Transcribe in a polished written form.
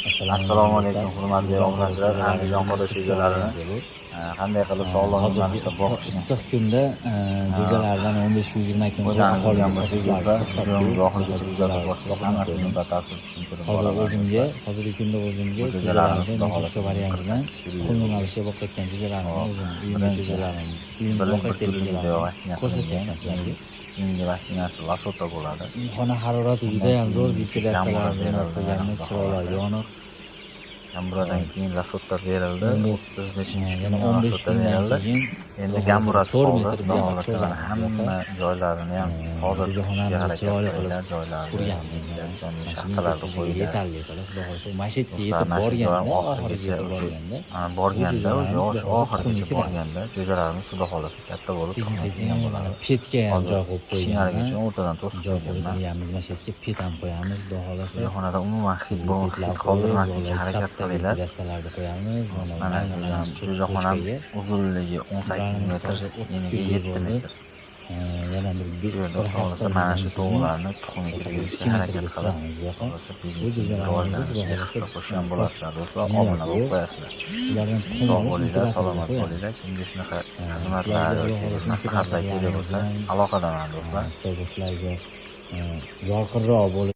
Assalomu alaykum hurmatli obunachilar. Andijon qo'da jo'jalarini qanday qilib sog'lom yo'nalishda boqishni issiq kunda jo'jalardan 15-20 kun o'rganib bilgan bo'lsangiz do'stlar, videomizni oxirigacha kuzatib borsangiz hammasini batafsil tushuntirib boraman do'stlar. hozirgi kunda o'zimga Bu jo'jalarimiz xudo xohlasa variantidan 48 kilo qulun olishga boqayotgan jo'jalarni o'zim birinchi birlik bir kunlik video jo'jalarni vaksina qilingan. Keyingi vaksinasi Lasota bo'ladi. xona harorati juda ham zo'r, ventilyasiyalarni chiroyli yoniq. Gamburadan keyin Lasota berildi. 30 kunga Lasota berildi. Endi Gamburasi qoldi. Xudo xohlasa hamma joylarini ham hozir tutishga harakat qilinglar, joylarini ventilyatsion shaqalarni qo'yinglar. Yetarli xolos, xudo xohlasa mashitga yetib borganda oxirigacha borganda oxirigacha borganda jo'jalarimiz xudo xohlasa katta bo'lib tuxumaydigan bo'ladi. Petga ham joy qo'yib kishinalar uchun o'rtadan to'sib qo'yganman. Mashitga pet ham qo'yamiz, xudo xohlasa. Jo'jaxonada umuman hid qoldirmaslikka harakat qilinglar. Daraxtlarni qo'yamiz. Mana jo'jaxonam uzunligi 18 metr, eniga 7 metr. Yana bir xohlasa mana shu to'g'rilarni tuxumga kirgizishga harakat qilib, xohlasa biznesingiz rivojlanishiga hissa qo'shgan bo'lasizlar do'stlar. Obuna bo'lib qo'yasizlar. Sog' bo'linglar, salomat bo'linglar. Kimga shunaqa xizmatlar yoki maslahatlar kerak bo'lsa, aloqadaman do'stlar. Sizlarga yorqinroq bo'lib